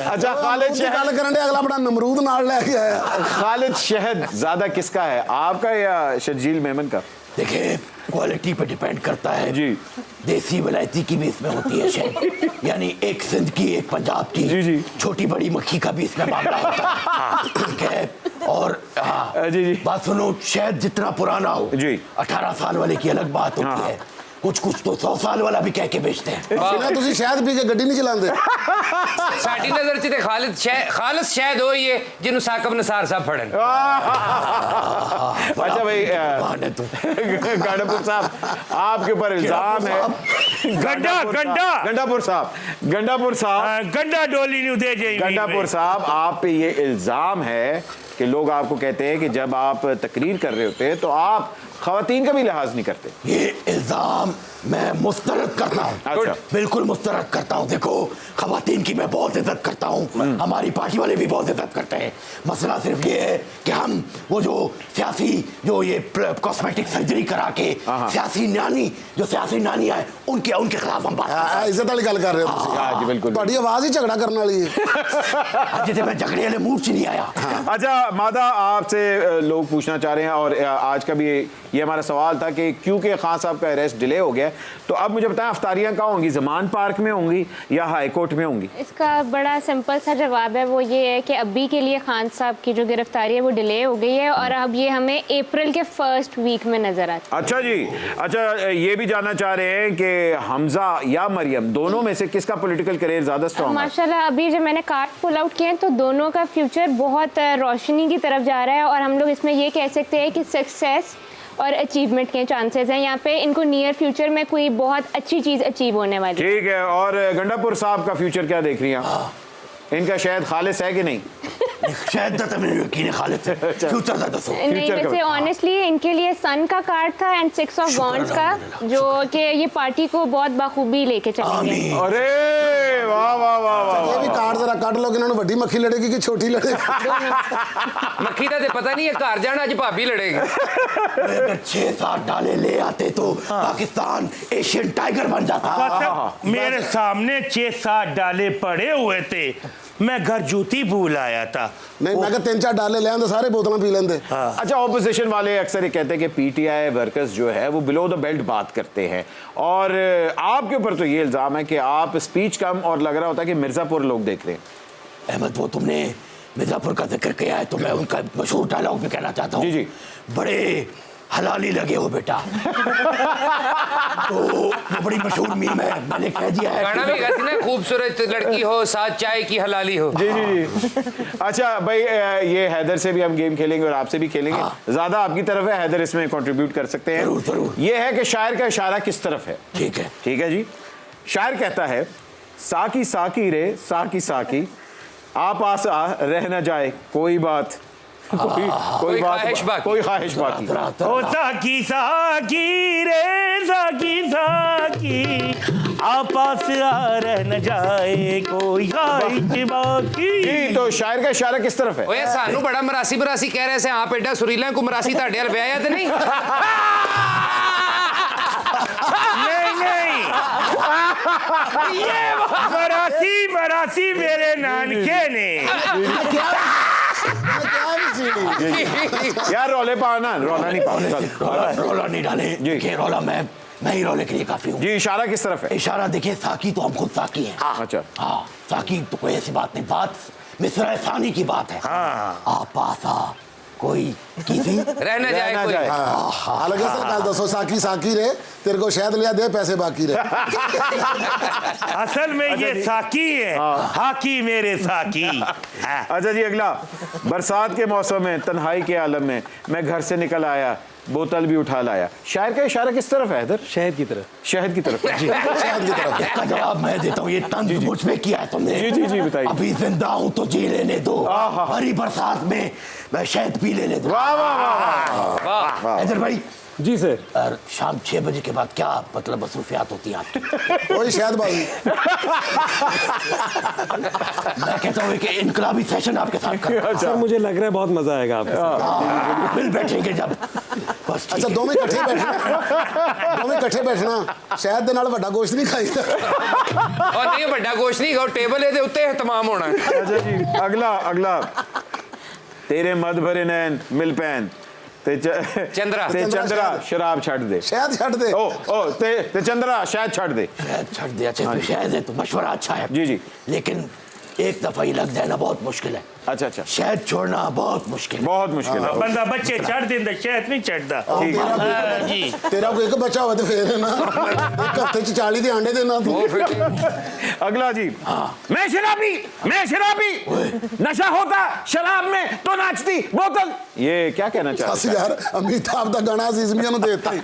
अच्छा, खालिद शहद गल करन दे, अगला बड़ा नमरूद नाल लेके आया। खालिद शहद ज्यादा किसका है, आपका या शर्जील मेमन का? देखिए, क्वालिटी पे डिपेंड करता है जी। देसी वलायती की भी इसमें होती है शहद, यानी एक सिंध की, एक पंजाब की, जी। छोटी बड़ी मक्खी का भी इसमें मामला होता है, ठीक है। और जी। बात सुनो, शहद जितना पुराना हो जी, 18 साल वाले की अलग बात होती है, कुछ तो 100 साल वाला भी कह के बेचते हैं। सुना तुसी शहद पी के गड्डी नहीं चलाते? साडी नजर च ते खालिस शहद हो ये जिन्हों साकब नसार साहब फड़न। अच्छा भाई, गंडापुर साहब, आपके ऊपर इल्जाम है। गंडापुर साहब, गंडा डोली नु दे जाइए। गंडापुर साहब, आप पे ये इल्जाम है कि लोग आपको कहते हैं कि जब आप तकरीर कर रहे होते हैं तो आप खवातीन का भी लिहाज नहीं करते। ये इल्जाम मैं मुस्तरद करता हूँ। अच्छा। बिल्कुल मुस्तरद करता हूँ। देखो, खवातीन की मैं बहुत इज्जत करता हूँ, हमारी पार्टी वाले भी बहुत इज्जत करते हैं। मसला सिर्फ ये है कि हम वो जो सियासी, जो ये कॉस्मेटिक सर्जरी करा के सियासी नानी आए, उनके खिलाफ हम बात। इज्जत वाली गल कर रहे हो तुसी। हाँ जी, बिल्कुल। ਤੁਹਾਡੀ आवाज ही झगड़ा करने वाली है। जैसे मैं झगड़े वाले मूड से नहीं आया। अच्छा मादा, आपसे लोग पूछना चाह रहे हैं और आज का भी ये हमारा सवाल था कि क्योंकि खान साहब का अरेस्ट डिले हो गया, तो अब मुझे बताएं अफ्तारियां कहाँ होंगी, जमान पार्क में होंगी या हाई कोर्ट में होंगी? इसका बड़ा सिंपल सा जवाब है, वो ये है कि अभी के लिए खान साहब की जो गिरफ्तारी है वो डिले हो गई है और अब ये हमें अप्रैल के फर्स्ट वीक में नजर आता है। अच्छा जी। अच्छा, ये भी जानना चाह रहे हैं कि हमजा या मरियम, दोनों में से किसका पॉलिटिकल करियर ज्यादा स्ट्रॉन्ग है? माशाल्लाह, अभी जब मैंने कार्ड पुल आउट किए तो दोनों का फ्यूचर बहुत रोशनी की तरफ जा रहा है और हम लोग इसमें ये कह सकते हैं कि सक्सेस और अचीवमेंट के चांसेस हैं यहाँ पे। इनको नियर फ्यूचर में कोई बहुत अच्छी चीज़ अचीव होने वाली। ठीक है। और गंडापुर साहब का फ्यूचर क्या देख रही हैं? इनका शायद खालिस है कि नहीं? शायद तो मैंने यकीन है खालिद से। फ्यूचर का दसो। नहीं, वैसे ऑनेस्टली इनके लिए सन का कार्ड था एंड 6 ऑफ वॉन्ड्स का, जो कि ये पार्टी को बहुत बाखूबी लेके चलेंगे। अरे वाह वाह वाह वाह। ये भी कार्ड जरा काट लो कि इन्होंने बड़ी मक्खी लड़ेगी कि छोटी लड़ेगी। मक्खी का तो पता नहीं है, घर जाना अज भाभी लड़ेगी। अगर 6-7 डाले ले आते तो पाकिस्तान एशियन टाइगर बन जाता। मेरे सामने 6-7 डाले पड़े हुए थे, मैं घर जूती भूल आया था। नहीं, मैं 3-4 डाले ले आंदे, सारे बोतलें पी लेंदे। अच्छा, ऑपोजिशन वाले अक्सर ये कहते हैं कि पीटीआई वर्कर्स जो है वो बिलो द बेल्ट बात करते हैं और आपके ऊपर तो ये इल्जाम है कि आप स्पीच कम और लग रहा होता है कि मिर्जापुर लोग देख रहे हैं। अहमद, वो तुमने मिर्जापुर का जिक्र किया है तो मैं उनका मशहूर डायलॉग भी कहना चाहता हूँ। जी जी। बड़े हलाली लगे हो बेटा। तो वो बड़ी मशहूर मीम है, मैंने कह दिया है। गाना भी गाती ना, खूबसूरत लड़की हो साथ चाय की हलाली हो। जी जी जी। अच्छा भाई, ये हैदर से भी हम गेम खेलेंगे और आपसे भी खेलेंगे। ज्यादा आपकी तरफ है, हैदर इसमें कंट्रीब्यूट कर सकते हैं। जरूर, जरूर। ये है कि शायर का इशारा किस तरफ है। ठीक है। ठीक है जी। शायर कहता है, साकी साकी रे साकी साकी, आप आस रह न जाए कोई बात, कोई ख्वाहिश बाकी। कोई ख्वाहिश बाकी। ओ साकी साकी रे साकी साकी, आपस आ रह न जाए कोई ख्वाहिश बाकी। जी, तो शायर का इशारा किस तरफ है। ओए सानू बड़ा मरासी मरासी कह रहे से, आप एडा सुरीला को मरासी ਤੁਹਾਡੇ ਹਲ ਵਿਆਹਿਆ ਤੇ ਨਹੀਂ। नहीं मरासी मरासी मेरे नानके ने। यार रौले पाना, रौला नहीं पाना। रौला नहीं डाले। देखिए रौला मैं ही रौले के लिए काफी हूँ। जी, इशारा किस तरफ है। इशारा देखिए, साकी तो हम खुद साकी हैं। अच्छा। हाँ, साकी तो कोई ऐसी बात नहीं, बात मिसरा सानी की बात है। आप पासा कोई किसी रहना जाए कोई। हालांकि सर कल दसो साकी साकी रे, तेरे को शायद लिया दे पैसे बाकी रे। असल में ये साकी है, हाकी मेरे साकी। अच्छा जी, अगला। बरसात के मौसम में तन्हाई के आलम में मैं घर से निकल आया, बोतल भी उठा लाया। शायर का इशारा किस तरफ है इधर। शहद की तरफ। शहद की तरफ। जी, शायद की तरफ। इसका जवाब मैं देता हूँ। ये तंज मुझ पे किया है तुमने। जी जी जी, बताइए। अभी जिंदा हूँ तो जी लेने दो, हरी बरसात में मैं शहद पी लेने दो। वाह वाह वाह। हैदर भाई जी सर। और शाम 6 बजे के बाद क्या मतलब मसरूफियात होती हैं आपकी। वही शायद बाजी। मैं कहता हूँ कि इनकलाबी सेशन आपके साथ कर। सर मुझे लग रहा है बहुत मजा आएगा आपके साथ। मिल बैठेंगे जब बस। अच्छा, दोवें इकट्ठे बैठना, दोवें इकट्ठे बैठना। शायद दे नाल वड्डा गोश्त नहीं खाईदा। और नहीं बड़ा गोश्त नहीं खाओ, टेबल ए दे उत्ते एहतमाम होना। अच्छा जी, अगला। तेरे मद भरे नैन मिल पैन ते चंद्रा शराब छड़ दे। शायद छड़ दे। ते चंद्रा शायद छड़ दे। शायद छड़ दे। अच्छा तो शायद है तो मशवरा अच्छा है। जी जी। लेकिन एक दफा ही लग जाए ना, बहुत मुश्किल है। अच्छा अच्छा, शहद छोड़ना बहुत मुश्किल है। बहुत मुश्किल है। बंदा बच्चे छड़ देंदा, शहद नहीं छड़दा। जी तेरा कोई एक बच्चा हो तो फिर है ना, एक हफ्ते च 40 दे अंडे देना तू। अगला जी। मैं शराबी नशा होता शराब में तो नाचती बोतल। ये क्या कहना चाहते बस यार, अमिताभ दा गाना अजीज मियां नु देता ही।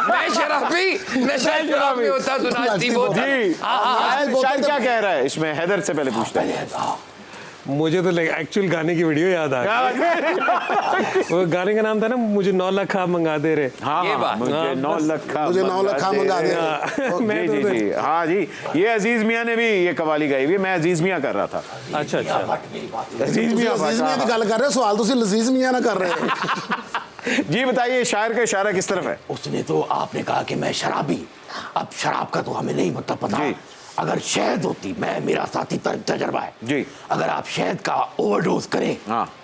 मैं शराबी नशा शराब में होता तो नाचती बोतल। जी। शायद क्या कह रहा है इसमें, हैदर से पहले पूछते हैं। मुझे तो एक्चुअल गाने की वीडियो याद आ गई। वो गाने का नाम था ना, मुझे 9 लाख मंगा दे रहे। हाँ, ये बात। मुझे 9 लाख मंगा दे। जी जी जी, हाँ जी। ये अजीज मियां ने भी ये कवाली गाई हुई, मैं अजीज मियां कर रहा था। अच्छा अच्छा। अजीज मियां अजीज मियां की गल कर रहे हो, सवाल तुसी लजीज मियां ना कर रहे हो। जी बताइए, शायर का इशारा किस तरफ है। उसने तो आपने कहा कि मैं शराबी, अब शराब का तो हमें नहीं मतलब पता। अगर शहद होती, मैं मेरा साथी तजर्बा है जी, अगर आप शहद का ओवरडोज करें,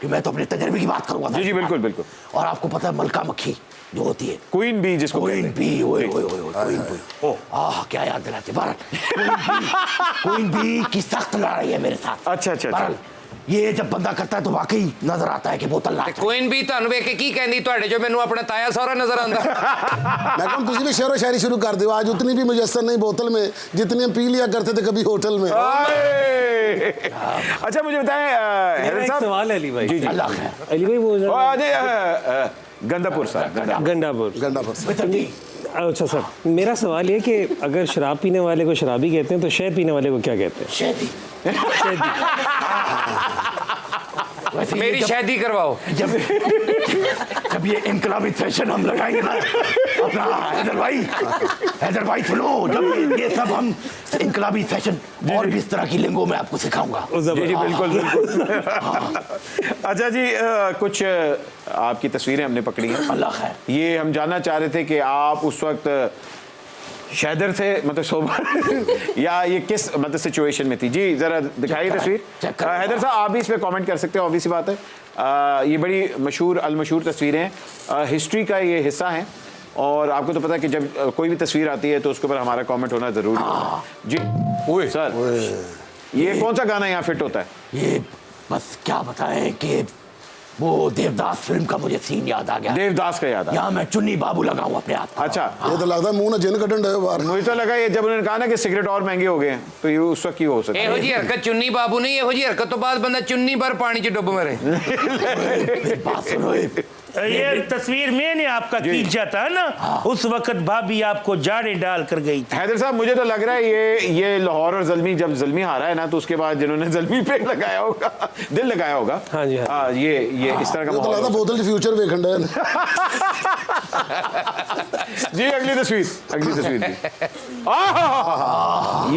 कि मैं तो अपने तजर्बे की बात करूंगा। जी जी बिल्कुल बिल्कुल। और आपको पता है मलका मक्खी जो होती है, क्वीन बी जिसको क्वीन बी, ओए ओए ओए क्वीन बी, आह क्या याद दिलाते। बहरहाल क्वीन बी की सख्त लड़ाई है मेरे साथ। अच्छा अच्छा। बहरहाल ये जब बंदा करता है तो वाकई नजर आता है कि बोतल ला। क्वीन भी ਤੁਹਾਨੂੰ ਵੇਖ ਕੇ ਕੀ ਕਹਿੰਦੀ, ਤੁਹਾਡੇ ਜੋ ਮੈਨੂੰ ਆਪਣਾ ਤਾਇਆ ਸਹੁਰਾ ਨਜ਼ਰ ਆਂਦਾ। मैं कहूँ तुझे भी शेर व शायरी शुरू कर दो। आज उतनी भी मुयस्सर नहीं बोतल में जितनी हम पी लिया करते थे कभी होटल में। अच्छा मुझे बताएं हैदर साहब, सवाल है अली भाई। जी जी अल्लाह है। अली भाई वो गंदापुर साहब, गंडापुर। अच्छा सर, मेरा सवाल ये कि अगर शराब पीने वाले को शराबी कहते हैं तो शहद पीने वाले को क्या कहते हैं? शहदी। मेरी शादी करवाओ। जब ये इनकलाबी फैशन हम लगाएंगे ना अपना हैदर भाई सुनो, जब ये सब हम इनकलाबी फैशन और भी इस तरह की लिंगों में आपको सिखाऊंगा। जी जी बिल्कुल बिल्कुल। अच्छा जी, कुछ आपकी तस्वीरें हमने पकड़ी हैं। अल्लाह खैर। ये हम जानना चाह रहे थे कि आप उस वक्त शहदर से मतलब सोबर या ये किस मतलब सिचुएशन में थी। जी जरा दिखाइए तस्वीर। हैदर साहब आप भी इस पे कमेंट कर सकते हो, ऑब्वियस बात है। ये बड़ी मशहूर अलमशहूर तस्वीरें हैं, हिस्ट्री का ये हिस्सा हैं और आपको तो पता है कि जब कोई भी तस्वीर आती है तो उसके ऊपर हमारा कमेंट होना जरूरी है। जी ओए सर, ये कौन सा गाना यहाँ फिट होता है? ये बस क्या बताएं कि वो देवदास फिल्म का मुझे सीन याद आ गया। देवदास का याद है। यहाँ मैं चुन्नी बाबू लगाऊं अपने हाथ। अच्छा, ये तो लगता है मुंह ना जिन कटन रहे हो बाहर। मुझे तो लगा ये जब उन्होंने कहा ना कि सिगरेट और महंगे हो गए हैं तो ये उस वक्त की हो सकता ਇਹੋ ਜੀ ਹਰਕਤ ਚੁੰਨੀ ਬਾਬੂ ਨਹੀਂ, ਇਹੋ ਜੀ ਹਰਕत ਤੋਂ ਬਾਅਦ ਬੰਦਾ ਚੁੰਨੀ ਭਰ ਪਾਣੀ 'ਚ ਡੁੱਬ ਮਰੇ। मेरी बात सुनो, ये तस्वीर मैंने आपका खींचा था ना, उस वक्त भाभी आपको जाड़े डाल कर गई थी। हैदर साहब मुझे तो लग रहा है ये लाहौर और ज़ल्मी, जब ज़ल्मी हारा है ना तो उसके बाद जिन्होंने ज़ल्मी पे लगाया होगा, दिल लगाया होगा। हाँ जी, हाँ। ये इस तरह का तो माहौल लगता बोतल च फ्यूचर वेखन डे जी। अगली तस्वीर जी।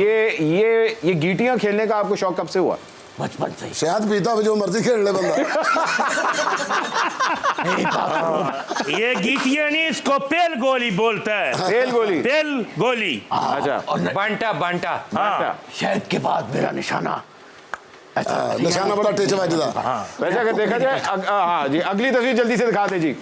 ये गीटियां खेलने का आपको शौक कब से हुआ? बचपन से ही। शायद पीता हो जो मर्जी खेल ले बंदा। मेरी बात सुनो, ये गीटियां नहीं, इसको पेल गोली बोलता है। तेल गोली। पेल गोली। अच्छा, बांटा बांटा। हाँ, शहद के बाद मेरा निशाना ऐसा निशाना बड़ा टेच वजदा। वैसे अगर देखा जाए हाँ जी, अगली तस्वीर जल्दी से दिखा दे जी।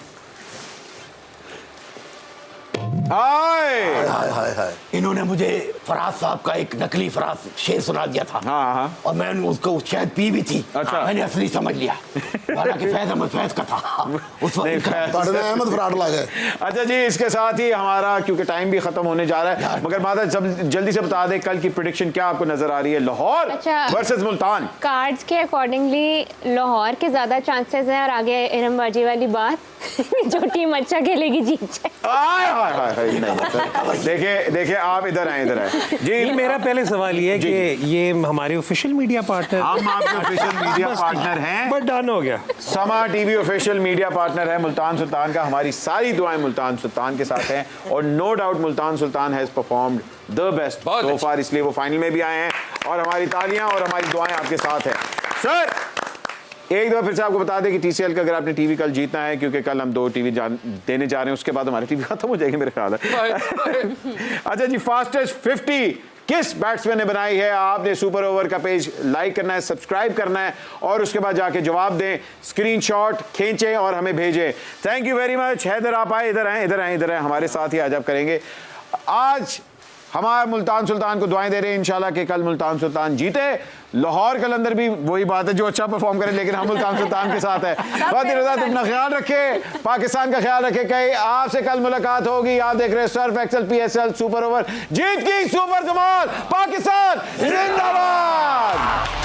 हाय हाय हाय हाय। इन्होंने मुझे फराज साहब का एक नकली फराज शेर सुना दिया था। हाँ। और मैंने उसको शायद पी भी थी। अच्छा। मैंने असली समझ लिया, हालांकि फैज अहमद फैज का था उस नहीं, वक्त। फैज। पढ़ने अहमद फराड लगे। अच्छा जी, इसके साथ ही हमारा क्योंकि टाइम भी खत्म होने जा रहा है, मगर माता जल्दी से बता दें कल की प्रेडिक्शन क्या आपको नजर आ रही है? लाहौर अच्छा। वर्सेस मुल्तान। कार्ड्स के अकॉर्डिंगली लाहौर के ज़्यादा चांसेस हैं, और आगे इरमबाजी वाली बात जो टीम अच्छा खेलेगी जीत जाए। हाय हाय हाय हाय, नहीं देखिए आप इधर आए जी। ये मेरा पहले सवाल ये है कि ये हमारे ऑफिशियल मीडिया पार्टनर, हम आपके ऑफिशियल मीडिया पार्टनर हैं। बट डन हो गया। समा टीवी ऑफिशियल मीडिया पार्टनर है मुल्तान सुल्तान का। हमारी सारी दुआएं मुल्तान सुल्तान के साथ हैं और no doubt Multan Sultan has performed the best so far, इसलिए वो फाइनल में भी आए हैं और हमारी तालियां और हमारी दुआएं आपके साथ हैं। सर एक दफा फिर से आपको बता दें कि टीसीएल का अगर आपने टीवी कल जीतना है, क्योंकि कल हम 2 टीवी देने जा रहे हैं, उसके बाद हमारी टीवी खत्म हो जाएगी मेरे ख्याल है। अच्छा जी, फास्टेस्ट 50 किस बैट्समैन ने बनाई है? आपने सुपर ओवर का पेज लाइक करना है, सब्सक्राइब करना है और उसके बाद जाके जवाब दें, स्क्रीनशॉट खींचें और हमें भेजें। Thank you very much. Haider आप आए, इधर आए हमारे साथ ही आज आप करेंगे। आज हमारा मुल्तान सुल्तान को दुआएं दे रहे हैं इंशाल्लाह कि कल मुल्तान सुल्तान जीते। लाहौर कलंदर भी वही बात है, जो अच्छा परफॉर्म करे, लेकिन हम मुल्तान सुल्तान के साथ है। फातिह रज़ा अपना ख्याल रखे, पाकिस्तान का ख्याल रखे। कहीं आपसे कल मुलाकात होगी। आप देख रहे हैं surf excel PSL super over. जीत की सुपर कमाल, पाकिस्तान जिंदाबाद।